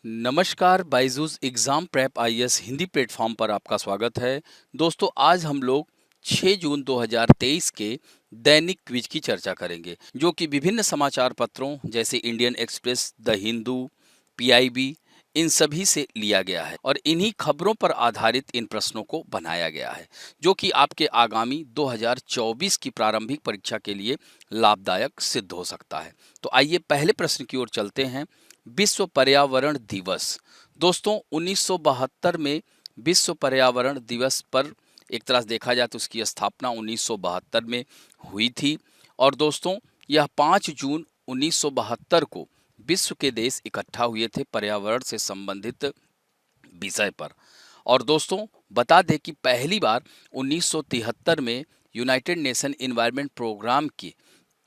नमस्कार, Byju's exam prep IAS Hindi platform पर आपका स्वागत है। दोस्तों, आज हम लोग 6 जून 2023 के दैनिक क्विज की चर्चा करेंगे, जो कि विभिन्न समाचार पत्रों जैसे Indian Express, the Hindu, PIB इन सभी से लिया गया है और इन्हीं खबरों पर आधारित इन प्रश्नों को बनाया गया है, जो कि आपके आगामी 2024 की प्रारंभिक परीक्षा के लिए लाभदायक सिद्ध हो सकता है। तो आइए पहले प्रश्न की ओर चलते हैं। विश्व पर्यावरण दिवस। दोस्तों, 1972 में विश्व पर्यावरण दिवस पर एक तरह से देखा जाए तो उसकी स्थापना 1972 में हुई थी और दोस्तों यह 5 जून 1972 को विश्व के देश इकट्ठा हुए थे पर्यावरण से संबंधित विषय पर। और दोस्तों बता दें कि पहली बार 1973 में यूनाइटेड नेशन एनवायरनमेंट प्रोग्राम की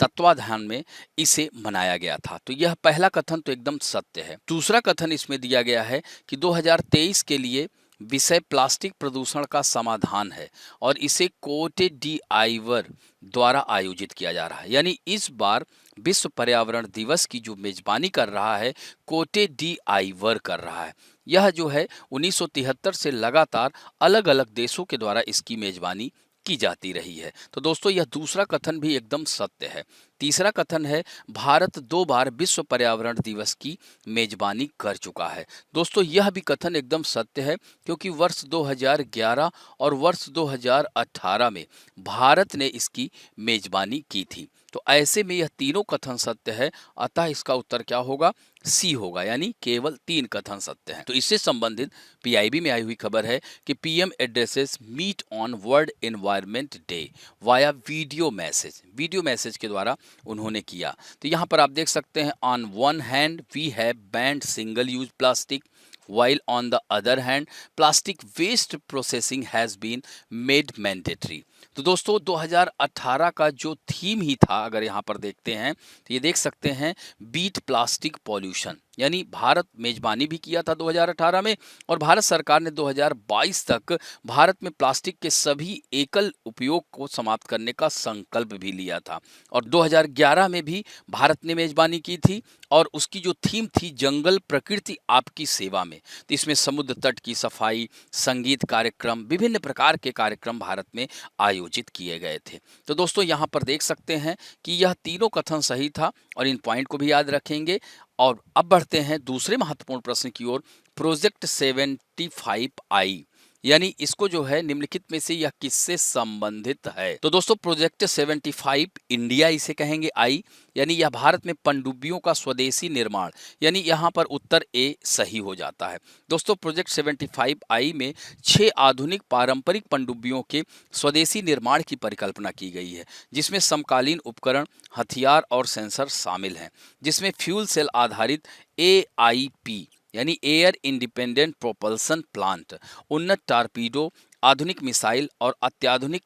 तत्वाधान में इसे मनाया गया था। तो यह पहला कथन तो एकदम सत्य है। दूसरा कथन इसमें दिया गया है कि 2023 के लिए विषय प्लास्टिक प्रदूषण का समाधान है और इसे कोटे डी आइवर द्वारा आयोजित किया जा रहा है। यानी इस बार विश्व पर्यावरण दिवस की जो मेजबानी कर रहा है कोटे डी आइवर कर रहा है। यह जो है 1973 से लगातार अलग अलग देशों के द्वारा इसकी मेजबानी की जाती रही है। तो दोस्तों यह दूसरा कथन भी एकदम सत्य है। तीसरा कथन है भारत 2 बार विश्व पर्यावरण दिवस की मेजबानी कर चुका है। दोस्तों यह भी कथन एकदम सत्य है, क्योंकि वर्ष 2011 और वर्ष 2018 में भारत ने इसकी मेजबानी की थी। तो ऐसे में यह तीनों कथन सत्य है, अतः इसका उत्तर क्या होगा? सी होगा, यानी केवल 3 कथन सत्य हैं। तो इससे संबंधित पीआईबी में आई हुई खबर है कि PM addresses meet on world environment day via video message के द्वारा उन्होंने किया। तो यहाँ पर आप देख सकते हैं, on one hand we have banned single use plastic while on the other hand plastic waste processing has been made mandatory। तो दोस्तों 2018 का जो थीम ही था, अगर यहाँ पर देखते हैं तो ये देख सकते हैं बीट प्लास्टिक पॉल्यूशन, यानी भारत मेजबानी भी किया था 2018 में और भारत सरकार ने 2022 तक भारत में प्लास्टिक के सभी एकल उपयोग को समाप्त करने का संकल्प भी लिया था। और 2011 में भी भारत ने मेजबानी की थी और उसकी जो थीम थी जंगल प्रकृति आपकी सेवा में। तो इसमें समुद्र तट की सफाई, संगीत कार्यक्रम, विभिन्न प्रकार के कार्यक्रम भारत में आयोजित किए गए थे। तो दोस्तों यहाँ पर देख सकते हैं कि यह तीनों कथन सही था और इन पॉइंट को भी याद रखेंगे। और अब बढ़ते हैं दूसरे महत्वपूर्ण प्रश्न की ओर। प्रोजेक्ट 75I, यानी इसको जो है निम्नलिखित में से यह किससे संबंधित है? तो दोस्तों प्रोजेक्ट 75 इंडिया इसे कहेंगे आई, यानी यह भारत में पनडुब्बियों का स्वदेशी निर्माण, यानी यहाँ पर उत्तर ए सही हो जाता है। दोस्तों प्रोजेक्ट 75I में 6 आधुनिक पारंपरिक पनडुब्बियों के स्वदेशी निर्माण की परिकल्पना की गई है, जिसमें समकालीन उपकरण, हथियार और सेंसर शामिल हैं, जिसमें फ्यूल सेल आधारित AIP यानी एयर इंडिपेंडेंट प्रोपल्सन प्लांट, उन्नत टारपीडो, आधुनिक मिसाइल और अत्याधुनिक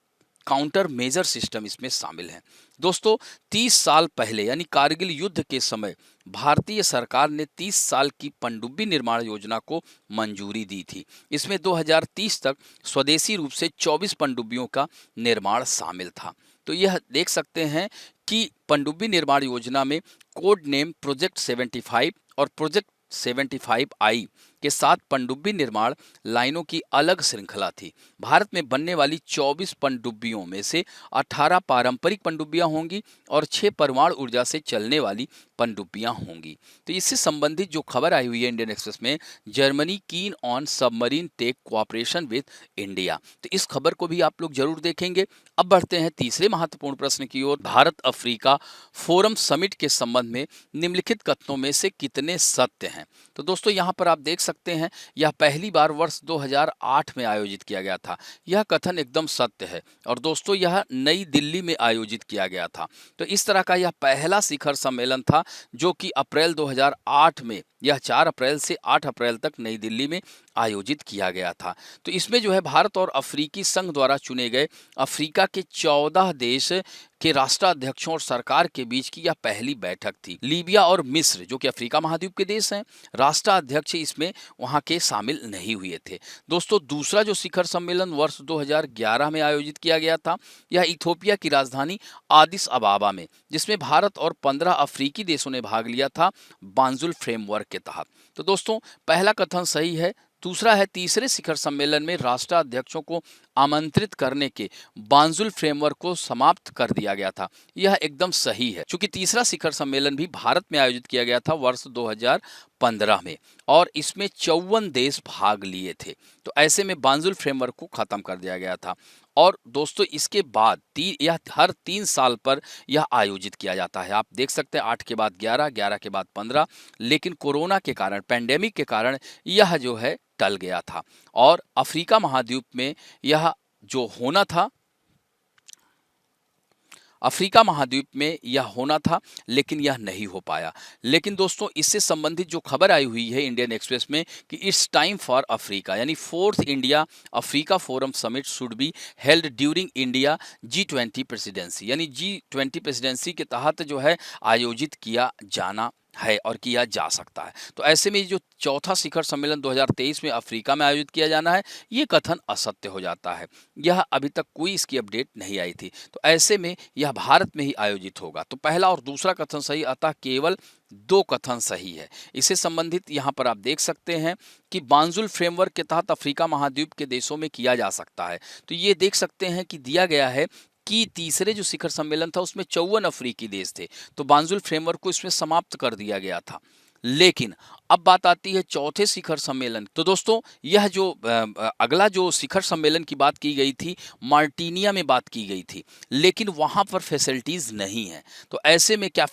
काउंटर मेजर सिस्टम इसमें शामिल हैं। दोस्तों 30 साल पहले यानी कारगिल युद्ध के समय भारतीय सरकार ने 30 साल की पनडुब्बी निर्माण योजना को मंजूरी दी थी। इसमें 2030 तक स्वदेशी रूप से 24 पनडुब्बियों का निर्माण शामिल था। तो यह देख सकते हैं कि पनडुब्बी निर्माण योजना में कोड नेम प्रोजेक्ट 75 और प्रोजेक्ट 75I के साथ पनडुब्बी निर्माण लाइनों की अलग श्रृंखला थी। भारत में बनने वाली 24 पनडुब्बियों में से 18 पारंपरिक पनडुब्बियां होंगी और 6 परमाणु ऊर्जा से चलने वाली पनडुब्बियां होंगी। तो इससे संबंधित जो खबर आई हुई है इंडियन एक्सप्रेस में, Germany keen on submarine tech cooperation with India, तो इस खबर को भी आप लोग जरूर देखेंगे। अब बढ़ते हैं तीसरे महत्वपूर्ण प्रश्न की ओर। भारत अफ्रीका फोरम समिट के संबंध में निम्नलिखित कथनों में से कितने सत्य हैं? तो दोस्तों यहाँ पर आप देख सकते हैं यह पहली बार वर्ष 2008 में आयोजित किया गया था। यह कथन एकदम सत्य है और दोस्तों यह नई दिल्ली में आयोजित किया गया था। तो इस तरह का यह पहला शिखर सम्मेलन था जो कि अप्रैल 2008 में, यह 4 अप्रैल से 8 अप्रैल तक नई दिल्ली में आयोजित किया गया था। तो इसमें जो है भारत और अफ्रीकी संघ द्वारा चुने गए अफ्रीका के 14 देश के राष्ट्राध्यक्षों और सरकार के बीच की यह पहली बैठक थी। लीबिया और मिस्र, जो कि अफ्रीका महाद्वीप के देश हैं, राष्ट्राध्यक्ष इसमें वहां के शामिल नहीं हुए थे। दोस्तों, दूसरा जो शिखर सम्मेलन वर्ष 2011 में आयोजित किया गया था, यह इथोपिया की राजधानी आदिस अबाबा में, जिसमें भारत और 15 अफ्रीकी देशों ने भाग लिया था बांजुल फ्रेमवर्क के तहत। तो दोस्तों, पहला कथन सही है। दूसरा है, तीसरे शिखर सम्मेलन में राष्ट्राध्यक्षों को आमंत्रित करने के बांजुल फ्रेमवर्क को समाप्त कर दिया गया था। यह एकदम सही है, क्योंकि तीसरा शिखर सम्मेलन भी भारत में आयोजित किया गया था वर्ष 2015 में और इसमें 54 देश भाग लिए थे। तो ऐसे में बांजुल फ्रेमवर्क को खत्म कर दिया गया था। और दोस्तों, इसके बाद यह हर 3 साल पर यह आयोजित किया जाता है। आप देख सकते हैं 8 के बाद 11, 11 के बाद 15, लेकिन कोरोना के कारण, पैंडेमिक के कारण यह जो है टल गया था और अफ्रीका महाद्वीप में यह जो होना था, अफ्रीका महाद्वीप में यह होना था, लेकिन यह नहीं हो पाया। लेकिन दोस्तों, इससे संबंधित जो खबर आई हुई है इंडियन एक्सप्रेस में कि इट्स टाइम फॉर अफ्रीका, यानी 4th India Africa forum summit should be held during India G20 presidency, यानी G20 प्रेसिडेंसी के तहत जो है आयोजित किया जाना है और किया जा सकता है। तो ऐसे में जो चौथा शिखर सम्मेलन 2023 में अफ्रीका में आयोजित किया जाना है, ये कथन असत्य हो जाता है। यह अभी तक कोई इसकी अपडेट नहीं आई थी। तो ऐसे में यह भारत में ही आयोजित होगा। तो पहला और दूसरा कथन सही, अतः केवल 2 कथन सही है। इससे संबंधित यहाँ पर आप देख सकते हैं कि बांजुल फ्रेमवर्क के तहत अफ्रीका महाद्वीप के देशों में किया जा सकता है। तो ये देख सकते हैं कि दिया गया है कि तीसरे जो शिखर सम्मेलन था उसमें 54 अफ्रीकी देश थे, तो बांजुल फ्रेमवर्क को इसमें समाप्त कर दिया गया था। लेकिन अब बात आती है चौथे शिखर सम्मेलन। तो दोस्तों, यह जो अगला जो शिखर सम्मेलन की बात की गई थी, मार्टिनिया में बात की गई थी, लेकिन वहां पर फैसिलिटीज नहीं है। तो ऐसे में क्या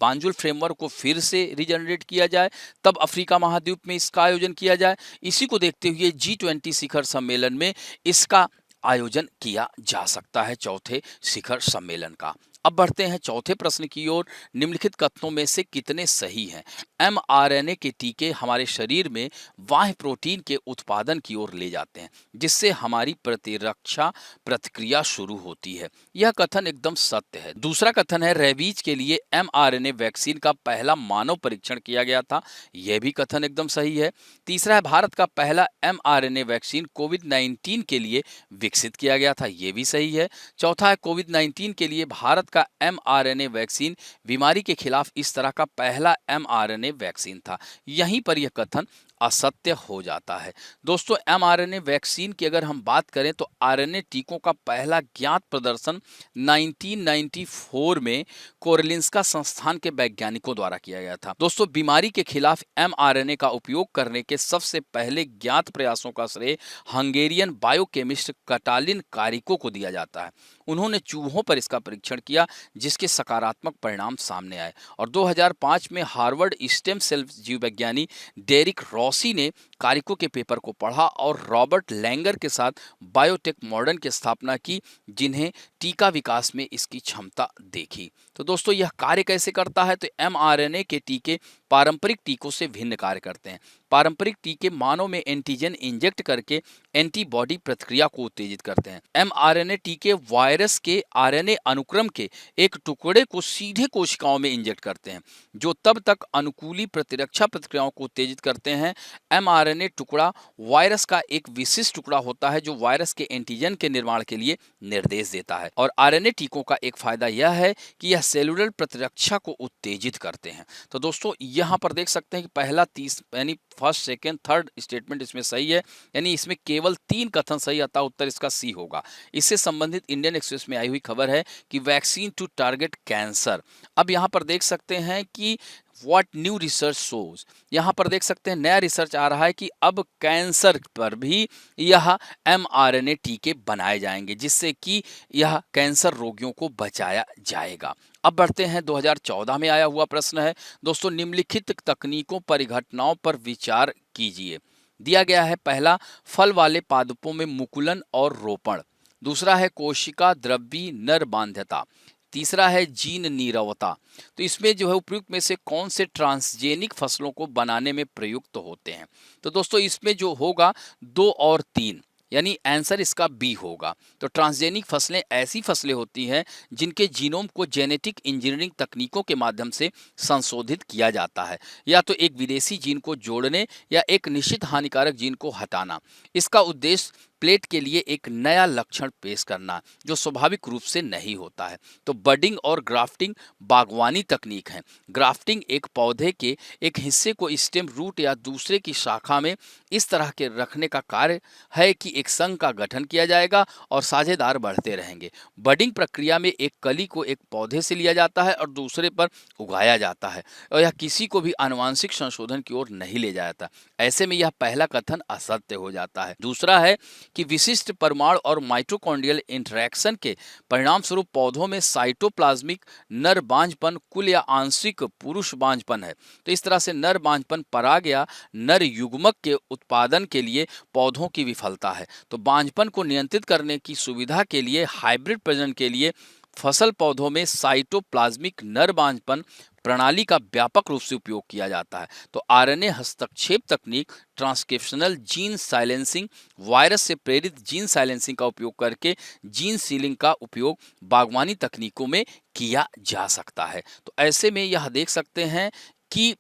बांजुल फ्रेमवर्क को फिर से रिजनरेट किया जाए, तब अफ्रीका महाद्वीप में इसका आयोजन किया जाए? इसी को देखते हुए G20 शिखर सम्मेलन में इसका आयोजन किया जा सकता है, चौथे शिखर सम्मेलन का। अब बढ़ते हैं चौथे प्रश्न की ओर। निम्नलिखित कथनों में से कितने सही हैं? mRNA के टीके हमारे शरीर में बाह्य प्रोटीन के उत्पादन की ओर ले जाते हैं, जिससे हमारी प्रतिरक्षा प्रतिक्रिया शुरू होती है। यह कथन एकदम सत्य है। दूसरा कथन है, रेबीज के लिए mRNA वैक्सीन का पहला मानव परीक्षण किया गया था। यह भी कथन एकदम सही है। तीसरा है, भारत का पहला mRNA वैक्सीन कोविड-19 के लिए विकसित किया गया था। यह भी सही है। चौथा है, कोविड-19 के लिए भारत का mRNA वैक्सीन बीमारी के खिलाफ इस तरह का पहला mRNA वैक्सीन था। यहीं पर यह कथन असत्य हो जाता है। दोस्तों, mRNA वैक्सीन की अगर हम बात करें तो RNA टीकों का पहला ज्ञात प्रदर्शन 1994 में कोरेलिंस्का संस्थान के वैज्ञानिकों द्वारा किया गया था। दोस्तों, बीमारी के खिलाफ mRNA का उपयोग करने के सबसे पहले ज्ञात प्रयासों का श्रेय हंगेरियन बायोकेमिस्ट कटालिन कारिको को दिया जाता है। उन्होंने चूहों पर इसका परीक्षण किया, जिसके सकारात्मक परिणाम सामने आए और 2005 में हार्वर्ड स्टेम सेल जीव विज्ञानी डेरिक रॉसी ने कारिको के पेपर को पढ़ा और रॉबर्ट लैंगर के साथ बायोटेक मॉडर्न की स्थापना की, जिन्हें टीका विकास में इसकी क्षमता देखी। तो दोस्तों, यह कार्य कैसे करता है? तो mRNA के टीके पारंपरिक टीकों से भिन्न कार्य करते हैं। पारंपरिक टीके मानव में एंटीजन इंजेक्ट करके एंटीबॉडी प्रतिक्रिया को उत्तेजित करते हैं। mRNA टीके वायरस के RNA अनुक्रम के एक टुकड़े को सीधे कोशिकाओं में इंजेक्ट करते हैं, जो तब तक अनुकूली प्रतिरक्षा प्रतिक्रियाओं को उत्तेजित करते हैं। mRNA टुकड़ा वायरस का एक विशिष्ट टुकड़ा होता है, जो वायरस के एंटीजन के निर्माण के लिए निर्देश देता है। और RNA टीकों का एक फायदा यह है कि यह सेलुलर प्रतिरक्षा को उत्तेजित करते हैं। तो दोस्तों, यहाँ पर देख सकते हैं कि पहला 30 यानी फर्स्ट, सेकेंड, थर्ड स्टेटमेंट इसमें सही है, यानी इसमें केवल 3 कथन सही, अतः उत्तर इसका सी होगा। इससे संबंधित इंडियन एक्सप्रेस में आई हुई खबर है कि वैक्सीन टू टारगेट कैंसर। अब यहाँ पर देख सकते हैं कि व्हाट न्यू रिसर्च शोज, यहाँ पर देख सकते हैं नया रिसर्च आ रहा है कि अब कैंसर पर भी यह mRNA टीके बनाए जाएंगे, जिससे कि यह कैंसर रोगियों को बचाया जाएगा। अब बढ़ते हैं 2014 में आया हुआ प्रश्न है। दोस्तों, निम्नलिखित तकनीकों परिघटनाओं पर विचार कीजिए। दिया गया है, पहला, फल वाले पादपों में मुकुलन और रोपण। दूसरा है कोशिका द्रव्य नरबाध्यता। तीसरा है जीन नीरवता। तो इसमें जो है उपयुक्त में से कौन से ट्रांसजेनिक फसलों को बनाने में प्रयुक्त होते हैं? तो दोस्तों, इसमें जो होगा 2 और 3, यानी आंसर इसका बी होगा। तो ट्रांसजेनिक फसलें ऐसी फसलें होती हैं जिनके जीनोम को जेनेटिक इंजीनियरिंग तकनीकों के माध्यम से संशोधित किया जाता है, या तो एक विदेशी जीन को जोड़ने या एक निश्चित हानिकारक जीन को हटाना। इसका उद्देश्य प्लेट के लिए एक नया लक्षण पेश करना जो स्वाभाविक रूप से नहीं होता है। तो बडिंग और ग्राफ्टिंग बागवानी तकनीक है। ग्राफ्टिंग एक पौधे के एक हिस्से को स्टेम, रूट या दूसरे की शाखा में इस तरह के रखने का कार्य है कि एक संघ का गठन किया जाएगा और साझेदार बढ़ते रहेंगे। बडिंग प्रक्रिया में एक कली को एक पौधे से लिया जाता है और दूसरे पर उगाया जाता है, और यह किसी को भी आनुवंशिक संशोधन की ओर नहीं ले जाता। ऐसे में यह पहला कथन असत्य हो जाता है। दूसरा है कि विशिष्ट परमाणु और माइटोकॉन्ड्रियल इंटरैक्शन के परिणाम स्वरूप पौधों में साइटोप्लाज्मिक नर बांझपन कुल या आंशिक पुरुष बांझपन है। तो इस तरह से नर बांझपन पराग या नर युग्मक के उत्पादन के लिए पौधों की विफलता है। तो बांझपन को नियंत्रित करने की सुविधा के लिए हाइब्रिड प्रजनन के लिए फसल पौधों में साइटोप्लाज्मिक नर बांझपन प्रणाली का व्यापक रूप से उपयोग किया जाता है। तो आरएनए हस्तक्षेप तकनीक, ट्रांसक्रिप्शनल जीन साइलेंसिंग, वायरस से प्रेरित जीन साइलेंसिंग का उपयोग करके जीन सीलिंग का उपयोग बागवानी तकनीकों में किया जा सकता है। तो ऐसे में यह देख सकते हैं कि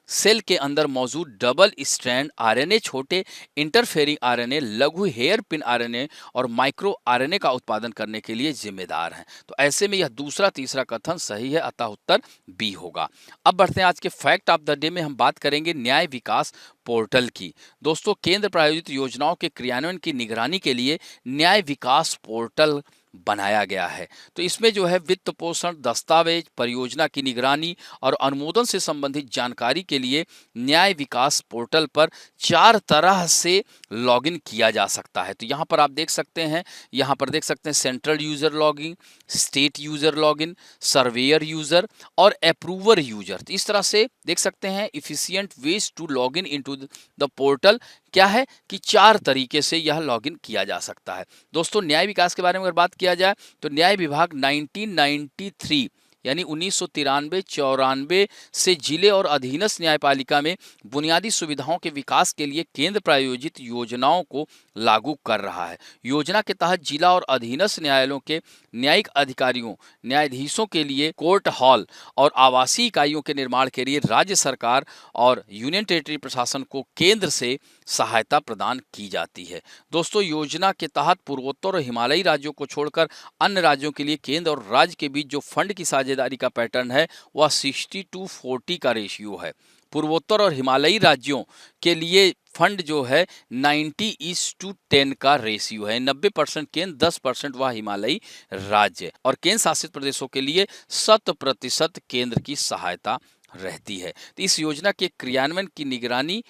सेल के अंदर मौजूद डबल स्ट्रैंड आरएनए, छोटे इंटरफेरिंग आरएनए, लघु हेयर पिन आरएनए और माइक्रो आरएनए का उत्पादन करने के लिए जिम्मेदार हैं। तो ऐसे में यह दूसरा तीसरा कथन सही है, अतः उत्तर बी होगा। अब बढ़ते हैं आज के फैक्ट ऑफ द डे में। हम बात करेंगे न्याय विकास पोर्टल की। दोस्तों, केंद्र प्रायोजित योजनाओं के क्रियान्वयन की निगरानी के लिए न्याय विकास पोर्टल बनाया गया है। तो इसमें जो है वित्त पोषण, दस्तावेज, परियोजना की निगरानी और अनुमोदन से संबंधित जानकारी के लिए न्याय विकास पोर्टल पर 4 तरह से लॉगिन किया जा सकता है। तो यहाँ पर आप देख सकते हैं, central user login, state user login, surveyor user और अप्रूवर यूजर। तो इस तरह से देख सकते हैं efficient ways to login into the portal क्या है कि 4 तरीके से यह लॉगिन किया जा सकता है। दोस्तों, न्याय विकास के बारे में अगर बात किया जाए तो न्याय विभाग 1993 यानी 1993-94 से जिले और अधीनस्थ न्यायपालिका में बुनियादी सुविधाओं के विकास के लिए केंद्र प्रायोजित योजनाओं को लागू कर रहा है। योजना के तहत जिला और अधीनस्थ न्यायालयों के न्यायिक अधिकारियों, न्यायाधीशों के लिए कोर्ट हॉल और आवासीय इकाइयों के निर्माण के लिए राज्य सरकार और यूनियन टेरिटरी प्रशासन को केंद्र से सहायता प्रदान की जाती है। दोस्तों, योजना के तहत पूर्वोत्तर और हिमालयी राज्यों को छोड़कर अन्य राज्यों के लिए केंद्र और राज्य के बीच जो फंड की साझेदारी का पैटर्न है वह 60-40 का रेशियो है। पूर्वोत्तर और हिमालयी राज्यों के लिए फंड जो है 90:10 का रेशियो है। 90% केंद्र, 10% वह हिमालयी राज्य, और केंद्र शासित प्रदेशों के लिए 100% केंद्र की सहायता रहती है। तो इस योजना के क्रियान्वयन की निगरानी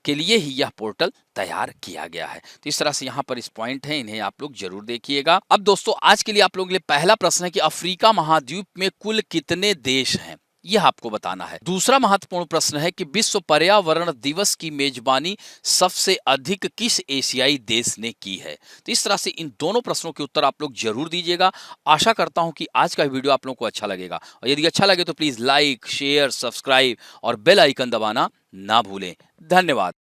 के लिए ही यह पोर्टल तैयार किया गया है। तो इस तरह से यहाँ पर इस पॉइंट है, इन्हें आप लोग जरूर देखिएगा। अब दोस्तों, आज के लिए आप लोगों के लिए पहला प्रश्न है कि अफ्रीका महाद्वीप में कुल कितने देश हैं, यह आपको बताना है। दूसरा महत्वपूर्ण प्रश्न है कि विश्व पर्यावरण दिवस की मेजबानी सबसे अधिक किस एशियाई देश ने की है। तो इस तरह से इन दोनों प्रश्नों के उत्तर आप लोग जरूर दीजिएगा। आशा करता हूं कि आज का वीडियो आप लोगों को अच्छा लगेगा, और यदि अच्छा लगे तो प्लीज लाइक, शेयर, सब्सक्राइब और बेल आइकन दबाना ना भूलें। धन्यवाद।